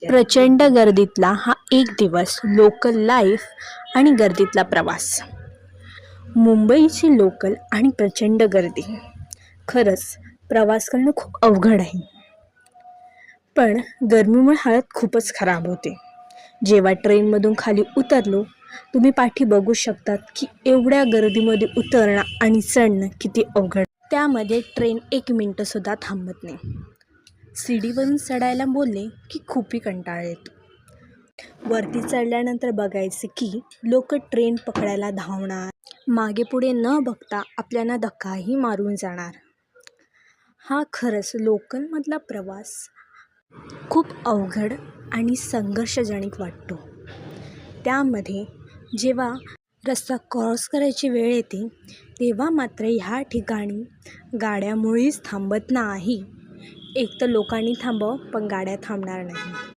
प्रचंड गर्दीतला हा एक दिवस, लोकल लाईफ आणि गर्दीतला प्रवास. मुंबईची लोकल आणि प्रचंड गर्दी. खरंच प्रवास करणं खूप अवघड आहे. पण गर्मीमुळे हालत खूपच खराब होते. जेव्हा ट्रेनमधून खाली उतरलो, तुम्ही पाठी बघू शकतात की एवढ्या गर्दीमध्ये उतरणं आणि चढणं किती अवघड. त्यामध्ये ट्रेन 1 मिनटंसुद्धा थांबत नाही. सीडीवरून चढायला बोलले की खूपही कंटाळा येतो. वरती चढल्यानंतर बघायचे की लोक ट्रेन पकडायला धावणार, मागे पुढे न बघता आपल्याला धक्काही मारून जाणार. हा खरंच लोकलमधला प्रवास खूप अवघड आणि संघर्षजनक वाटतो. त्यामध्ये जेव्हा रस्ता क्रॉस करायची वेळ येते, तेव्हा मात्र ह्या ठिकाणी गाड्या मुळीच थांबत नाही. एक तर लोकांनी थांबावं, पण गाड्या थांबणार नाही.